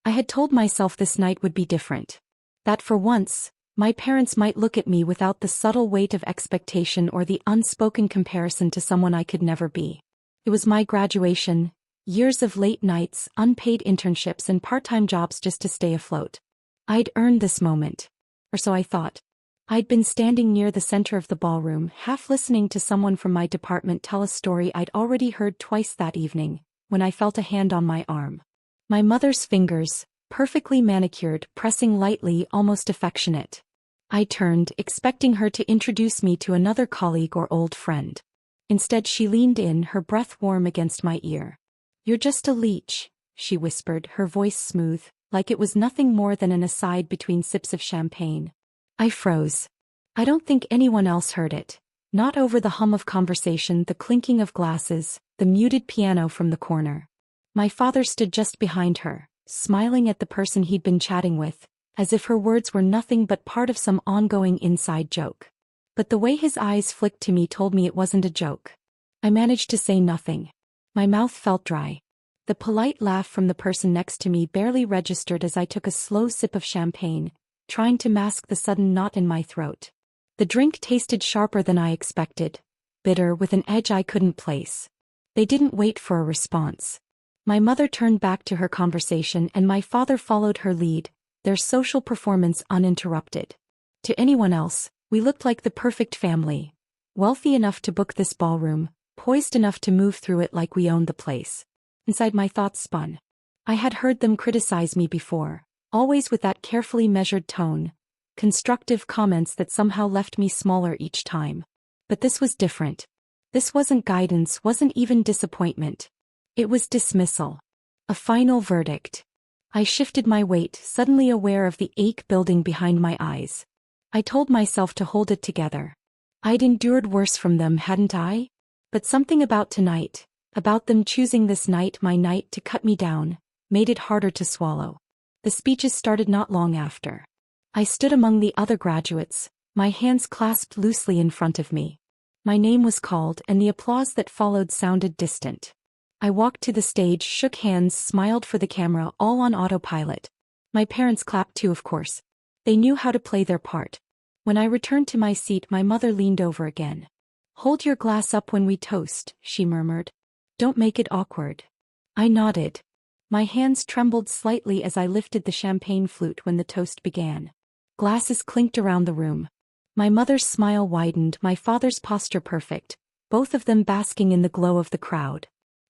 I had told myself this night would be different. That for once, my parents might look at me without the subtle weight of expectation or the unspoken comparison to someone I could never be. It was my graduation, years of late nights, unpaid internships and part-time jobs just to stay afloat. I'd earned this moment. Or so I thought. I'd been standing near the center of the ballroom, half listening to someone from my department tell a story I'd already heard twice that evening, when I felt a hand on my arm. My mother's fingers, perfectly manicured, pressing lightly, almost affectionate. I turned, expecting her to introduce me to another colleague or old friend. Instead she leaned in, her breath warm against my ear. "You're just a leech," she whispered, her voice smooth, like it was nothing more than an aside between sips of champagne. I froze. I don't think anyone else heard it. Not over the hum of conversation, the clinking of glasses, the muted piano from the corner. My father stood just behind her, smiling at the person he'd been chatting with, as if her words were nothing but part of some ongoing inside joke. But the way his eyes flicked to me told me it wasn't a joke. I managed to say nothing. My mouth felt dry. The polite laugh from the person next to me barely registered as I took a slow sip of champagne, trying to mask the sudden knot in my throat. The drink tasted sharper than I expected, bitter with an edge I couldn't place. They didn't wait for a response. My mother turned back to her conversation and my father followed her lead, their social performance uninterrupted. To anyone else, we looked like the perfect family, wealthy enough to book this ballroom, poised enough to move through it like we owned the place. Inside my thoughts spun. I had heard them criticize me before, always with that carefully measured tone, constructive comments that somehow left me smaller each time. But this was different. This wasn't guidance, wasn't even disappointment. It was dismissal. A final verdict. I shifted my weight, suddenly aware of the ache building behind my eyes. I told myself to hold it together. I'd endured worse from them, hadn't I? But something about tonight, about them choosing this night, my night, to cut me down, made it harder to swallow. The speeches started not long after. I stood among the other graduates, my hands clasped loosely in front of me. My name was called and the applause that followed sounded distant. I walked to the stage, shook hands, smiled for the camera, all on autopilot. My parents clapped too, of course. They knew how to play their part. When I returned to my seat, my mother leaned over again. "Hold your glass up when we toast," she murmured. "Don't make it awkward." I nodded. My hands trembled slightly as I lifted the champagne flute when the toast began. Glasses clinked around the room. My mother's smile widened, my father's posture perfect, both of them basking in the glow of the crowd.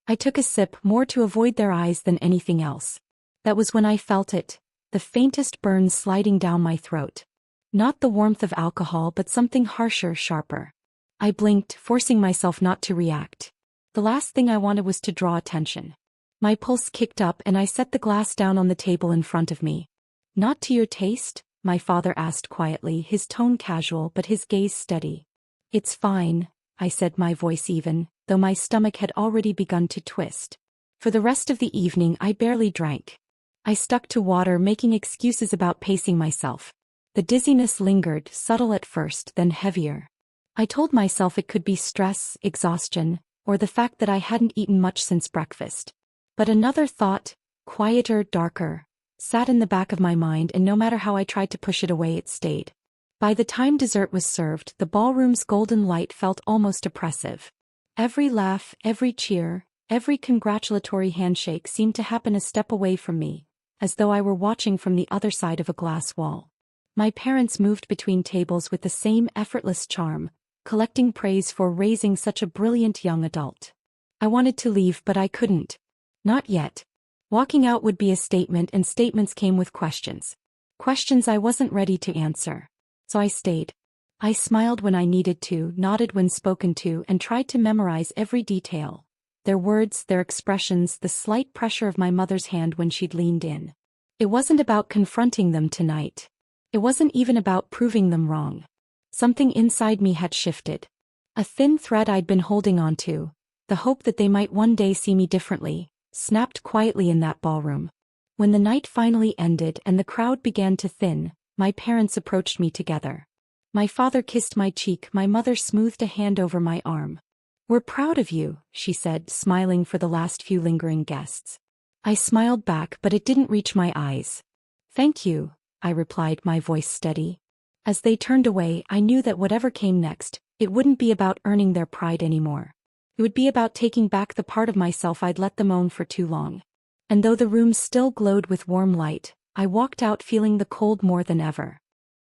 I took a sip, more to avoid their eyes than anything else. That was when I felt it, the faintest burn sliding down my throat. Not the warmth of alcohol, but something harsher, sharper. I blinked, forcing myself not to react. The last thing I wanted was to draw attention. My pulse kicked up and I set the glass down on the table in front of me. "Not to your taste?" my father asked quietly, his tone casual but his gaze steady. "It's fine," I said, my voice even, though my stomach had already begun to twist. For the rest of the evening I barely drank. I stuck to water, making excuses about pacing myself. The dizziness lingered, subtle at first, then heavier. I told myself it could be stress, exhaustion, or the fact that I hadn't eaten much since breakfast. But another thought, quieter, darker, sat in the back of my mind, and no matter how I tried to push it away, it stayed. By the time dessert was served, the ballroom's golden light felt almost oppressive. Every laugh, every cheer, every congratulatory handshake seemed to happen a step away from me, as though I were watching from the other side of a glass wall. My parents moved between tables with the same effortless charm, collecting praise for raising such a brilliant young adult. I wanted to leave, but I couldn't. Not yet. Walking out would be a statement, and statements came with questions. Questions I wasn't ready to answer. So I stayed. I smiled when I needed to, nodded when spoken to, and tried to memorize every detail. Their words, their expressions, the slight pressure of my mother's hand when she'd leaned in. It wasn't about confronting them tonight. It wasn't even about proving them wrong. Something inside me had shifted. A thin thread I'd been holding on to, the hope that they might one day see me differently, snapped quietly in that ballroom. When the night finally ended and the crowd began to thin, my parents approached me together. My father kissed my cheek, my mother smoothed a hand over my arm. "We're proud of you," she said, smiling for the last few lingering guests. I smiled back, but it didn't reach my eyes. "Thank you," I replied, my voice steady. As they turned away, I knew that whatever came next, it wouldn't be about earning their pride anymore. It would be about taking back the part of myself I'd let them own for too long. And though the room still glowed with warm light, I walked out feeling the cold more than ever.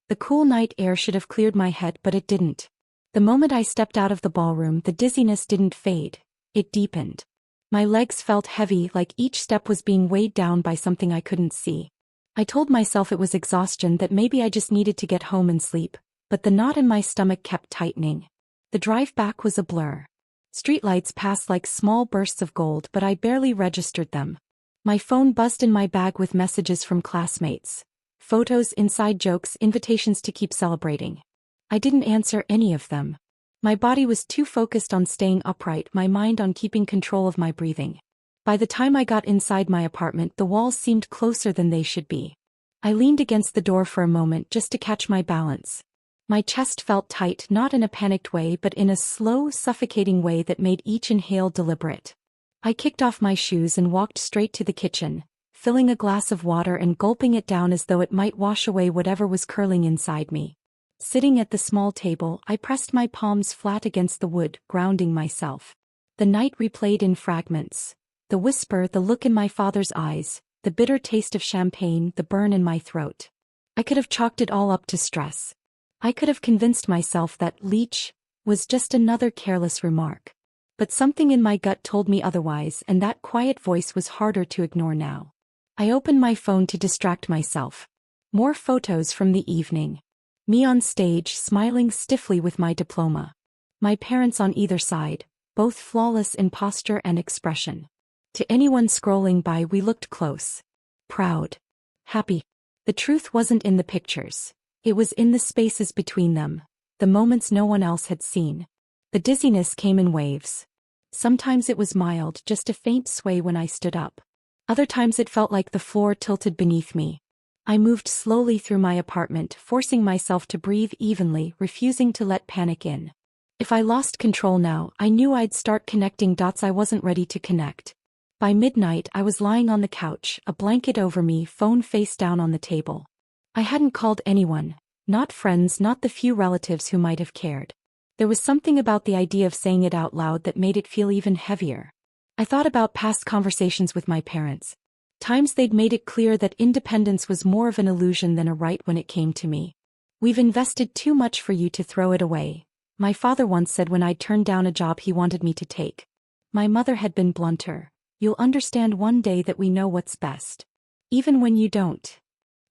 The cool night air should have cleared my head, but it didn't. The moment I stepped out of the ballroom, the dizziness didn't fade, it deepened. My legs felt heavy, like each step was being weighed down by something I couldn't see. I told myself it was exhaustion, that maybe I just needed to get home and sleep, but the knot in my stomach kept tightening. The drive back was a blur. Streetlights passed like small bursts of gold, but I barely registered them. My phone buzzed in my bag with messages from classmates. Photos, inside jokes, invitations to keep celebrating. I didn't answer any of them. My body was too focused on staying upright, my mind on keeping control of my breathing. By the time I got inside my apartment, the walls seemed closer than they should be. I leaned against the door for a moment just to catch my balance. My chest felt tight, not in a panicked way but in a slow, suffocating way that made each inhale deliberate. I kicked off my shoes and walked straight to the kitchen, filling a glass of water and gulping it down as though it might wash away whatever was curling inside me. Sitting at the small table, I pressed my palms flat against the wood, grounding myself. The night replayed in fragments. The whisper, the look in my father's eyes, the bitter taste of champagne, the burn in my throat. I could have chalked it all up to stress. I could have convinced myself that "leech" was just another careless remark. But something in my gut told me otherwise, and that quiet voice was harder to ignore now. I opened my phone to distract myself. More photos from the evening. Me on stage, smiling stiffly with my diploma. My parents on either side, both flawless in posture and expression. To anyone scrolling by, we looked close. Proud. Happy. The truth wasn't in the pictures. It was in the spaces between them, the moments no one else had seen. The dizziness came in waves. Sometimes it was mild, just a faint sway when I stood up. Other times it felt like the floor tilted beneath me. I moved slowly through my apartment, forcing myself to breathe evenly, refusing to let panic in. If I lost control now, I knew I'd start connecting dots I wasn't ready to connect. By midnight, I was lying on the couch, a blanket over me, phone face down on the table. I hadn't called anyone, not friends, not the few relatives who might have cared. There was something about the idea of saying it out loud that made it feel even heavier. I thought about past conversations with my parents. Times they'd made it clear that independence was more of an illusion than a right when it came to me. "We've invested too much for you to throw it away," my father once said when I'd turned down a job he wanted me to take. My mother had been blunter. "You'll understand one day that we know what's best. Even when you don't."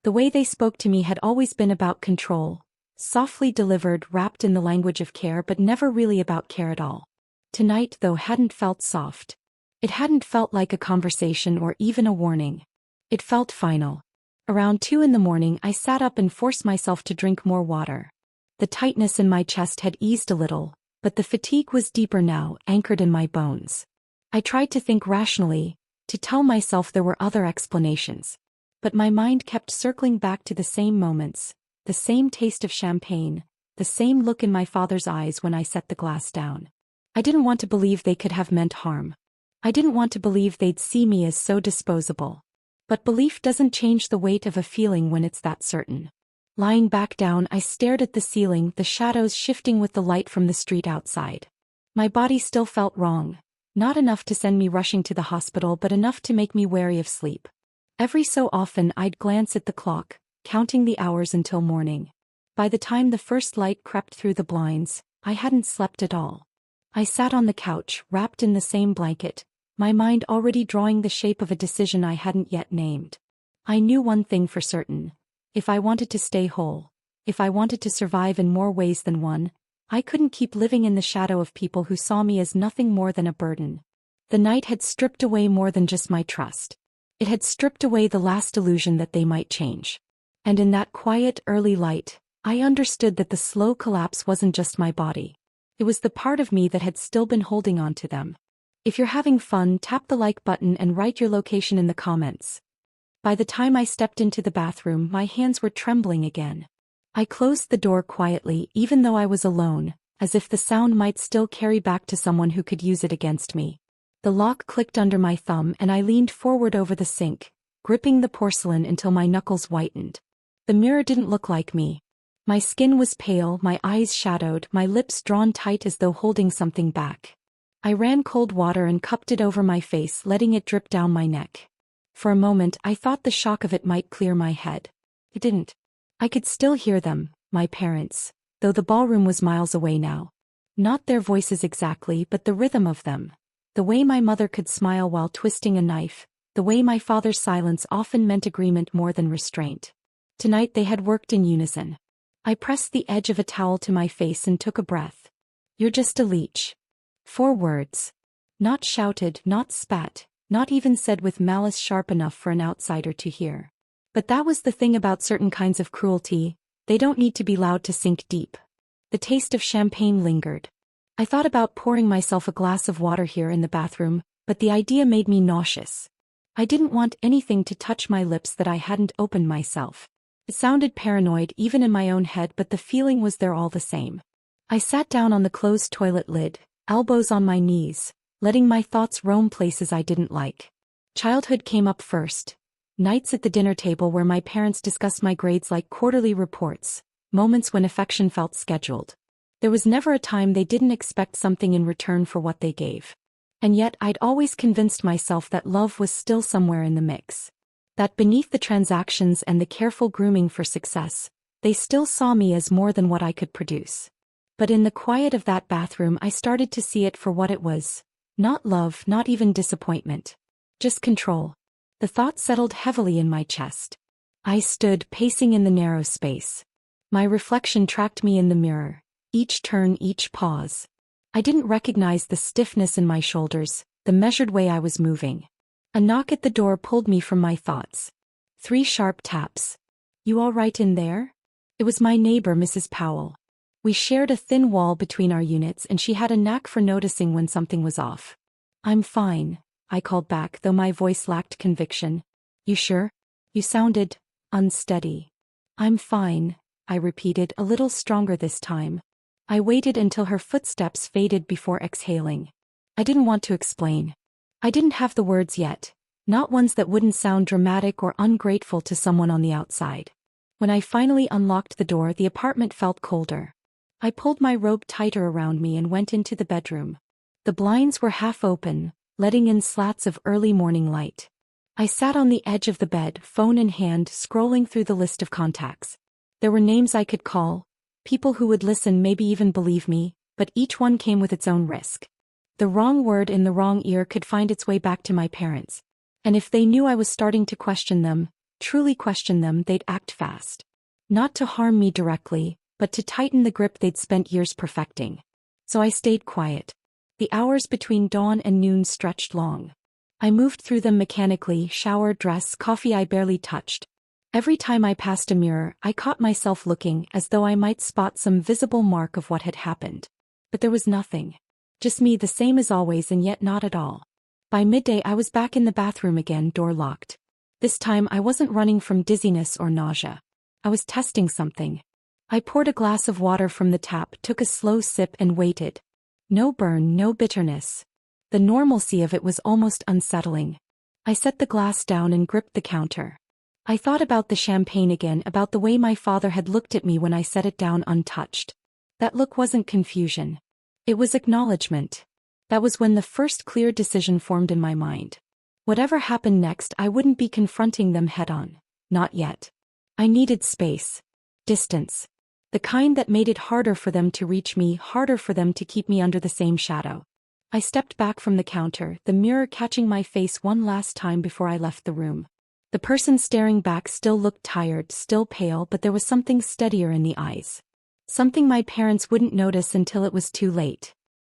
The way they spoke to me had always been about control, softly delivered, wrapped in the language of care, but never really about care at all. Tonight, though, hadn't felt soft. It hadn't felt like a conversation or even a warning. It felt final. Around 2 in the morning, I sat up and forced myself to drink more water. The tightness in my chest had eased a little, but the fatigue was deeper now, anchored in my bones. I tried to think rationally, to tell myself there were other explanations. But my mind kept circling back to the same moments, the same taste of champagne, the same look in my father's eyes when I set the glass down. I didn't want to believe they could have meant harm. I didn't want to believe they'd see me as so disposable. But belief doesn't change the weight of a feeling when it's that certain. Lying back down, I stared at the ceiling, the shadows shifting with the light from the street outside. My body still felt wrong. Not enough to send me rushing to the hospital, but enough to make me wary of sleep. Every so often I'd glance at the clock, counting the hours until morning. By the time the first light crept through the blinds, I hadn't slept at all. I sat on the couch, wrapped in the same blanket, my mind already drawing the shape of a decision I hadn't yet named. I knew one thing for certain. If I wanted to stay whole, if I wanted to survive in more ways than one, I couldn't keep living in the shadow of people who saw me as nothing more than a burden. The night had stripped away more than just my trust. It had stripped away the last illusion that they might change. And in that quiet, early light, I understood that the slow collapse wasn't just my body. It was the part of me that had still been holding on to them. If you're having fun, tap the like button and write your location in the comments. By the time I stepped into the bathroom, my hands were trembling again. I closed the door quietly, even though I was alone, as if the sound might still carry back to someone who could use it against me. The lock clicked under my thumb and I leaned forward over the sink, gripping the porcelain until my knuckles whitened. The mirror didn't look like me. My skin was pale, my eyes shadowed, my lips drawn tight as though holding something back. I ran cold water and cupped it over my face, letting it drip down my neck. For a moment I thought the shock of it might clear my head. It didn't. I could still hear them, my parents, though the ballroom was miles away now. Not their voices exactly, but the rhythm of them. The way my mother could smile while twisting a knife, the way my father's silence often meant agreement more than restraint. Tonight they had worked in unison. I pressed the edge of a towel to my face and took a breath. "You're just a leech." 4 words. Not shouted, not spat, not even said with malice sharp enough for an outsider to hear. But that was the thing about certain kinds of cruelty, they don't need to be loud to sink deep. The taste of champagne lingered. I thought about pouring myself a glass of water here in the bathroom, but the idea made me nauseous. I didn't want anything to touch my lips that I hadn't opened myself. It sounded paranoid even in my own head, but the feeling was there all the same. I sat down on the closed toilet lid, elbows on my knees, letting my thoughts roam places I didn't like. Childhood came up first. Nights at the dinner table where my parents discussed my grades like quarterly reports, moments when affection felt scheduled. There was never a time they didn't expect something in return for what they gave. And yet I'd always convinced myself that love was still somewhere in the mix. That beneath the transactions and the careful grooming for success, they still saw me as more than what I could produce. But in the quiet of that bathroom I started to see it for what it was. Not love, not even disappointment. Just control. The thought settled heavily in my chest. I stood pacing in the narrow space. My reflection tracked me in the mirror, each turn, each pause. I didn't recognize the stiffness in my shoulders, the measured way I was moving. A knock at the door pulled me from my thoughts. 3 sharp taps. "You all right in there?" It was my neighbor, Mrs. Powell. We shared a thin wall between our units and she had a knack for noticing when something was off. "I'm fine," I called back, though my voice lacked conviction. "You sure? You sounded unsteady." "I'm fine," I repeated, a little stronger this time. I waited until her footsteps faded before exhaling. I didn't want to explain. I didn't have the words yet, not ones that wouldn't sound dramatic or ungrateful to someone on the outside. When I finally unlocked the door, the apartment felt colder. I pulled my robe tighter around me and went into the bedroom. The blinds were half open, letting in slats of early morning light. I sat on the edge of the bed, phone in hand, scrolling through the list of contacts. There were names I could call, people who would listen, maybe even believe me, but each one came with its own risk. The wrong word in the wrong ear could find its way back to my parents. And if they knew I was starting to question them, truly question them, they'd act fast. Not to harm me directly, but to tighten the grip they'd spent years perfecting. So I stayed quiet. The hours between dawn and noon stretched long. I moved through them mechanically, shower, dress, coffee I barely touched. Every time I passed a mirror, I caught myself looking as though I might spot some visible mark of what had happened. But there was nothing. Just me, the same as always, and yet not at all. By midday I was back in the bathroom again, door locked. This time I wasn't running from dizziness or nausea. I was testing something. I poured a glass of water from the tap, took a slow sip and waited. No burn, no bitterness. The normalcy of it was almost unsettling. I set the glass down and gripped the counter. I thought about the champagne again, about the way my father had looked at me when I set it down untouched. That look wasn't confusion. It was acknowledgement. That was when the first clear decision formed in my mind. Whatever happened next, I wouldn't be confronting them head-on. Not yet. I needed space. Distance. The kind that made it harder for them to reach me, harder for them to keep me under the same shadow. I stepped back from the counter, the mirror catching my face one last time before I left the room. The person staring back still looked tired, still pale, but there was something steadier in the eyes. Something my parents wouldn't notice until it was too late.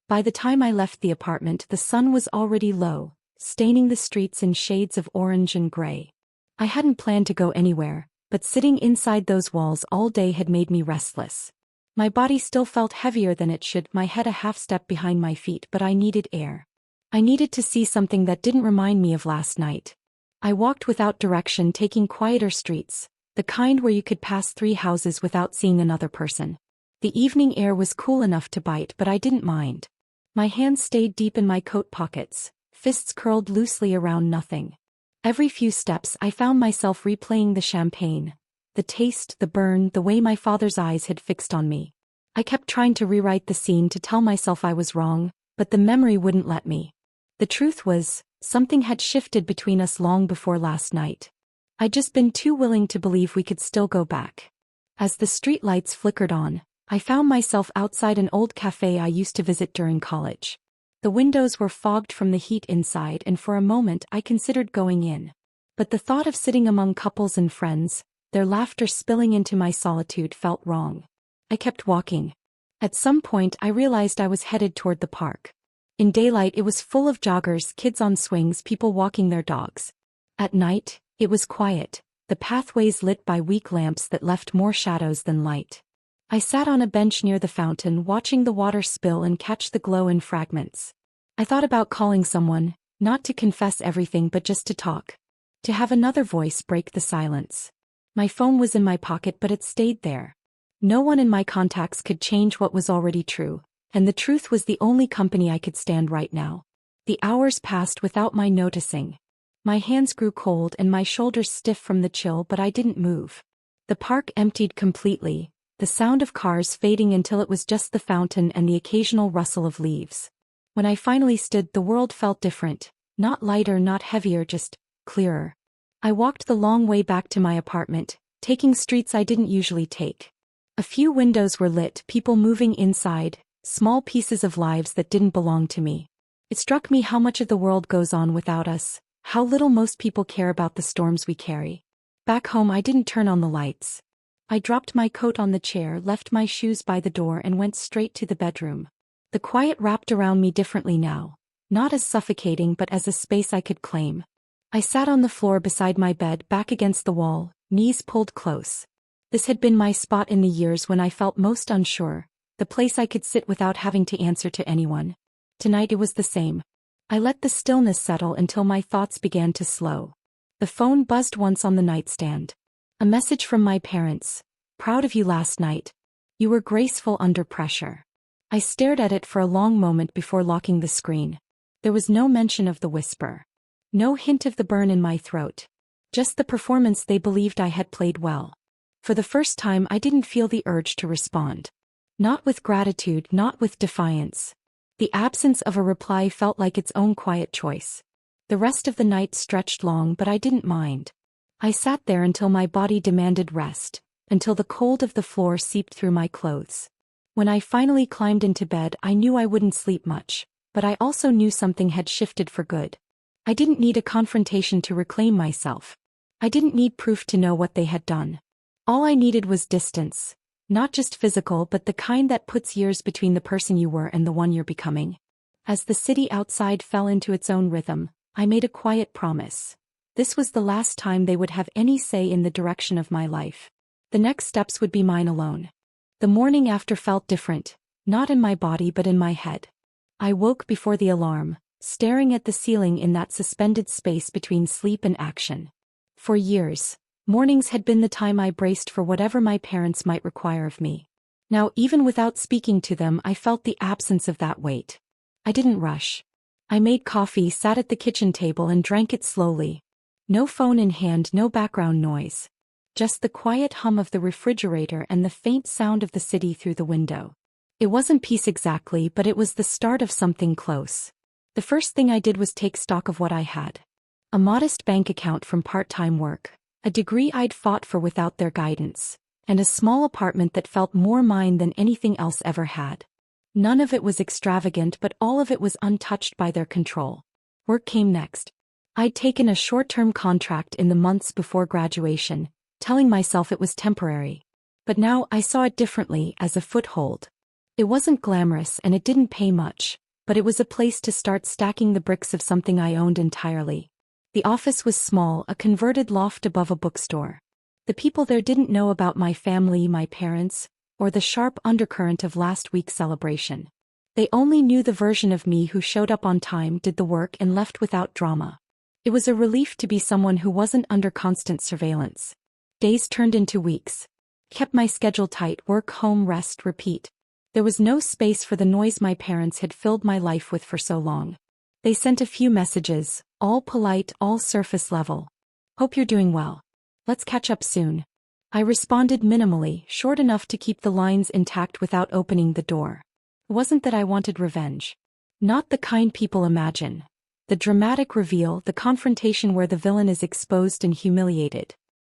By the time I left the apartment, the sun was already low, staining the streets in shades of orange and gray. I hadn't planned to go anywhere, but sitting inside those walls all day had made me restless. My body still felt heavier than it should, my head a half step behind my feet, but I needed air. I needed to see something that didn't remind me of last night. I walked without direction, taking quieter streets, the kind where you could pass 3 houses without seeing another person. The evening air was cool enough to bite, but I didn't mind. My hands stayed deep in my coat pockets, fists curled loosely around nothing. Every few steps I found myself replaying the champagne. The taste, the burn, the way my father's eyes had fixed on me. I kept trying to rewrite the scene to tell myself I was wrong, but the memory wouldn't let me. The truth was, something had shifted between us long before last night. I'd just been too willing to believe we could still go back. As the streetlights flickered on, I found myself outside an old cafe I used to visit during college. The windows were fogged from the heat inside, and for a moment I considered going in. But the thought of sitting among couples and friends, their laughter spilling into my solitude, felt wrong. I kept walking. At some point I realized I was headed toward the park. In daylight it was full of joggers, kids on swings, people walking their dogs. At night, it was quiet, the pathways lit by weak lamps that left more shadows than light. I sat on a bench near the fountain, watching the water spill and catch the glow in fragments. I thought about calling someone, not to confess everything but just to talk. To have another voice break the silence. My phone was in my pocket, but it stayed there. No one in my contacts could change what was already true, and the truth was the only company I could stand right now. The hours passed without my noticing. My hands grew cold and my shoulders stiff from the chill, but I didn't move. The park emptied completely, the sound of cars fading until it was just the fountain and the occasional rustle of leaves. When I finally stood, the world felt different, not lighter, not heavier, just clearer. I walked the long way back to my apartment, taking streets I didn't usually take. A few windows were lit, people moving inside, small pieces of lives that didn't belong to me. It struck me how much of the world goes on without us, how little most people care about the storms we carry. Back home I didn't turn on the lights. I dropped my coat on the chair, left my shoes by the door and went straight to the bedroom. The quiet wrapped around me differently now, not as suffocating but as a space I could claim. I sat on the floor beside my bed, back against the wall, knees pulled close. This had been my spot in the years when I felt most unsure, the place I could sit without having to answer to anyone. Tonight it was the same. I let the stillness settle until my thoughts began to slow. The phone buzzed once on the nightstand. A message from my parents. "Proud of you last night. You were graceful under pressure." I stared at it for a long moment before locking the screen. There was no mention of the whisper. No hint of the burn in my throat. Just the performance they believed I had played well. For the first time I didn't feel the urge to respond. Not with gratitude, not with defiance. The absence of a reply felt like its own quiet choice. The rest of the night stretched long, but I didn't mind. I sat there until my body demanded rest, until the cold of the floor seeped through my clothes. When I finally climbed into bed, I knew I wouldn't sleep much, but I also knew something had shifted for good. I didn't need a confrontation to reclaim myself. I didn't need proof to know what they had done. All I needed was distance, not just physical but the kind that puts years between the person you were and the one you're becoming. As the city outside fell into its own rhythm, I made a quiet promise. This was the last time they would have any say in the direction of my life. The next steps would be mine alone. The morning after felt different, not in my body but in my head. I woke before the alarm, staring at the ceiling in that suspended space between sleep and action. For years, mornings had been the time I braced for whatever my parents might require of me. Now, even without speaking to them, I felt the absence of that weight. I didn't rush. I made coffee, sat at the kitchen table and drank it slowly. No phone in hand, no background noise. Just the quiet hum of the refrigerator and the faint sound of the city through the window. It wasn't peace exactly, but it was the start of something close. The first thing I did was take stock of what I had. A modest bank account from part-time work, a degree I'd fought for without their guidance, and a small apartment that felt more mine than anything else ever had. None of it was extravagant, but all of it was untouched by their control. Work came next. I'd taken a short-term contract in the months before graduation, telling myself it was temporary. But now I saw it differently, as a foothold. It wasn't glamorous and it didn't pay much, but it was a place to start stacking the bricks of something I owned entirely. The office was small, a converted loft above a bookstore. The people there didn't know about my family, my parents, or the sharp undercurrent of last week's celebration. They only knew the version of me who showed up on time, did the work, and left without drama. It was a relief to be someone who wasn't under constant surveillance. Days turned into weeks. Kept my schedule tight, work, home, rest, repeat. There was no space for the noise my parents had filled my life with for so long. They sent a few messages, all polite, all surface level. Hope you're doing well. Let's catch up soon. I responded minimally, short enough to keep the lines intact without opening the door. It wasn't that I wanted revenge. Not the kind people imagine. The dramatic reveal, the confrontation where the villain is exposed and humiliated.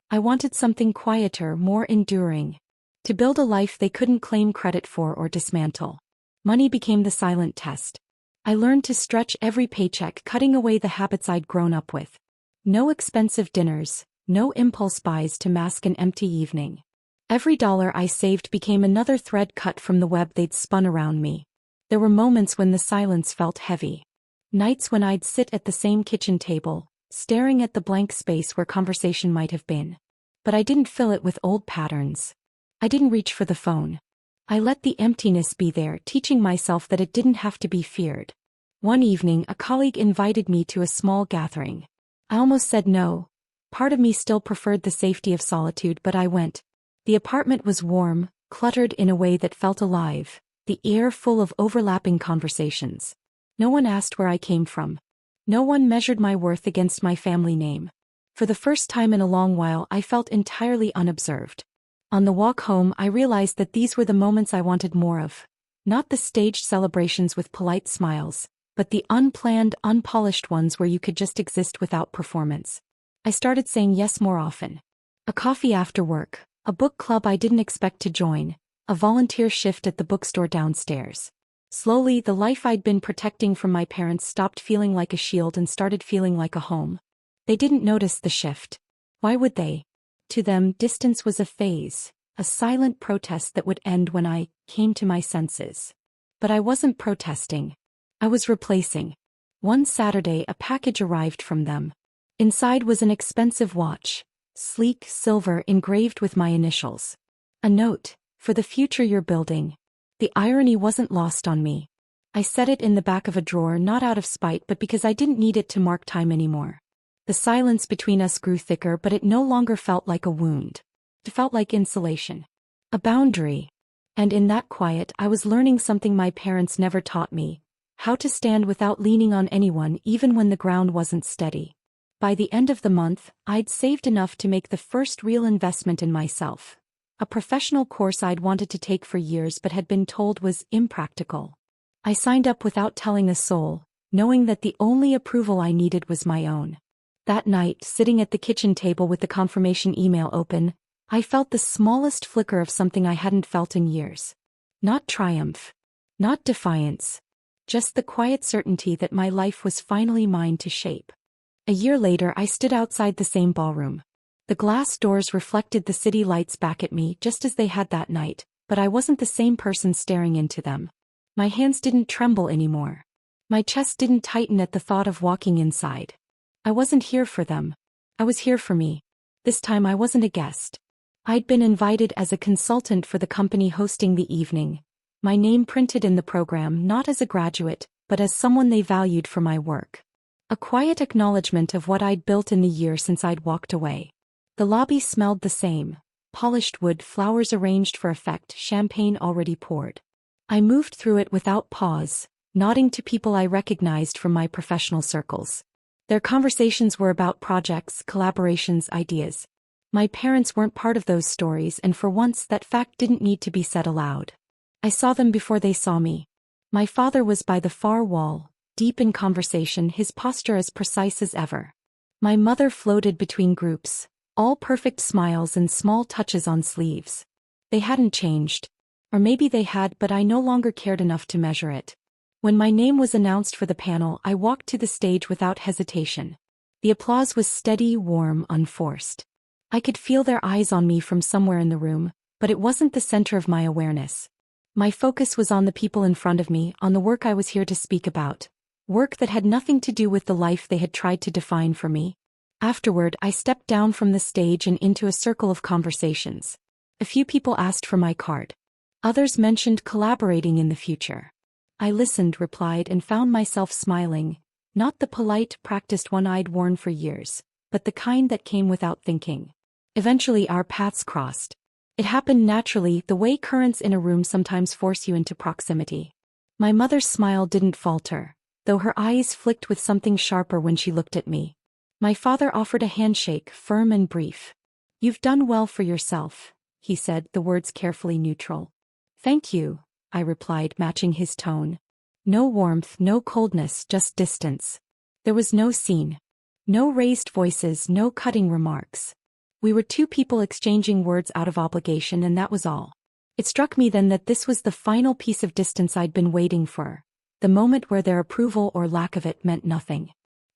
I wanted something quieter, more enduring. To build a life they couldn't claim credit for or dismantle. Money became the silent test. I learned to stretch every paycheck, cutting away the habits I'd grown up with. No expensive dinners, no impulse buys to mask an empty evening. Every dollar I saved became another thread cut from the web they'd spun around me. There were moments when the silence felt heavy. Nights when I'd sit at the same kitchen table, staring at the blank space where conversation might have been. But I didn't fill it with old patterns. I didn't reach for the phone. I let the emptiness be there, teaching myself that it didn't have to be feared. One evening, a colleague invited me to a small gathering. I almost said no. Part of me still preferred the safety of solitude, but I went. The apartment was warm, cluttered in a way that felt alive, the air full of overlapping conversations. No one asked where I came from. No one measured my worth against my family name. For the first time in a long while, I felt entirely unobserved. On the walk home, I realized that these were the moments I wanted more of. Not the staged celebrations with polite smiles, but the unplanned, unpolished ones where you could just exist without performance. I started saying yes more often. A coffee after work, a book club I didn't expect to join, a volunteer shift at the bookstore downstairs. Slowly, the life I'd been protecting from my parents stopped feeling like a shield and started feeling like a home. They didn't notice the shift. Why would they? To them, distance was a phase, a silent protest that would end when I came to my senses. But I wasn't protesting. I was replacing. One Saturday, a package arrived from them. Inside was an expensive watch, sleek silver engraved with my initials. A note, for the future you're building. The irony wasn't lost on me. I set it in the back of a drawer, not out of spite but because I didn't need it to mark time anymore. The silence between us grew thicker, but it no longer felt like a wound. It felt like insulation. A boundary. And in that quiet, I was learning something my parents never taught me: how to stand without leaning on anyone even when the ground wasn't steady. By the end of the month, I'd saved enough to make the first real investment in myself. A professional course I'd wanted to take for years but had been told was impractical. I signed up without telling a soul, knowing that the only approval I needed was my own. That night, sitting at the kitchen table with the confirmation email open, I felt the smallest flicker of something I hadn't felt in years. Not triumph. Not defiance. Just the quiet certainty that my life was finally mine to shape. A year later, I stood outside the same ballroom. The glass doors reflected the city lights back at me just as they had that night, but I wasn't the same person staring into them. My hands didn't tremble anymore. My chest didn't tighten at the thought of walking inside. I wasn't here for them. I was here for me. This time I wasn't a guest. I'd been invited as a consultant for the company hosting the evening. My name printed in the program not as a graduate, but as someone they valued for my work. A quiet acknowledgement of what I'd built in the year since I'd walked away. The lobby smelled the same: polished wood, flowers arranged for effect, champagne already poured. I moved through it without pause, nodding to people I recognized from my professional circles. Their conversations were about projects, collaborations, ideas. My parents weren't part of those stories, and for once that fact didn't need to be said aloud. I saw them before they saw me. My father was by the far wall, deep in conversation, his posture as precise as ever. My mother floated between groups, all perfect smiles and small touches on sleeves. They hadn't changed. Or maybe they had, but I no longer cared enough to measure it. When my name was announced for the panel, I walked to the stage without hesitation. The applause was steady, warm, unforced. I could feel their eyes on me from somewhere in the room, but it wasn't the center of my awareness. My focus was on the people in front of me, on the work I was here to speak about. Work that had nothing to do with the life they had tried to define for me. Afterward, I stepped down from the stage and into a circle of conversations. A few people asked for my card. Others mentioned collaborating in the future. I listened, replied, and found myself smiling, not the polite, practiced one I'd worn for years, but the kind that came without thinking. Eventually, our paths crossed. It happened naturally, the way currents in a room sometimes force you into proximity. My mother's smile didn't falter. though her eyes flicked with something sharper when she looked at me. My father offered a handshake, firm and brief. "You've done well for yourself," he said, the words carefully neutral. "Thank you," I replied, matching his tone. No warmth, no coldness, just distance. There was no scene. No raised voices, no cutting remarks. We were two people exchanging words out of obligation, and that was all. It struck me then that this was the final piece of distance I'd been waiting for, the moment where their approval or lack of it meant nothing.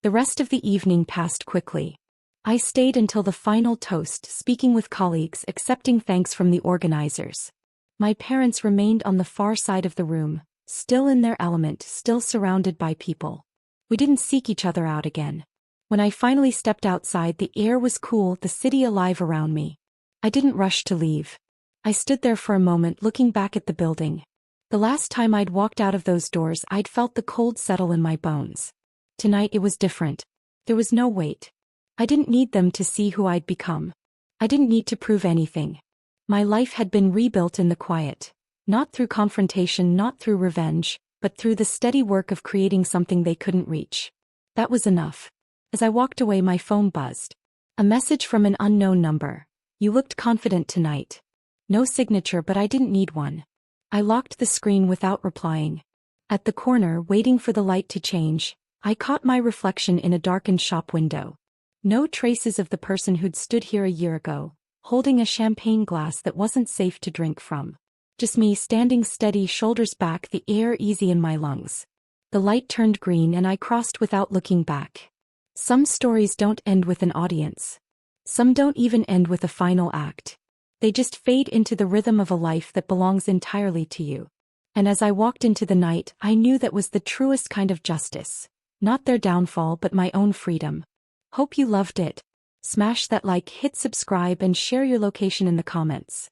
The rest of the evening passed quickly. I stayed until the final toast, speaking with colleagues, accepting thanks from the organizers. My parents remained on the far side of the room, still in their element, still surrounded by people. We didn't seek each other out again. When I finally stepped outside, the air was cool, the city alive around me. I didn't rush to leave. I stood there for a moment, looking back at the building. The last time I'd walked out of those doors, I'd felt the cold settle in my bones. Tonight it was different. There was no weight. I didn't need them to see who I'd become. I didn't need to prove anything. My life had been rebuilt in the quiet. Not through confrontation, not through revenge, but through the steady work of creating something they couldn't reach. That was enough. As I walked away, my phone buzzed. A message from an unknown number. "You looked confident tonight." No signature, but I didn't need one. I locked the screen without replying. At the corner, waiting for the light to change, I caught my reflection in a darkened shop window. No traces of the person who'd stood here a year ago, holding a champagne glass that wasn't safe to drink from. Just me standing steady, shoulders back, the air easy in my lungs. The light turned green and I crossed without looking back. Some stories don't end with an audience. Some don't even end with a final act. They just fade into the rhythm of a life that belongs entirely to you. And as I walked into the night, I knew that was the truest kind of justice. Not their downfall, but my own freedom. Hope you loved it. Smash that like, hit subscribe, and share your location in the comments.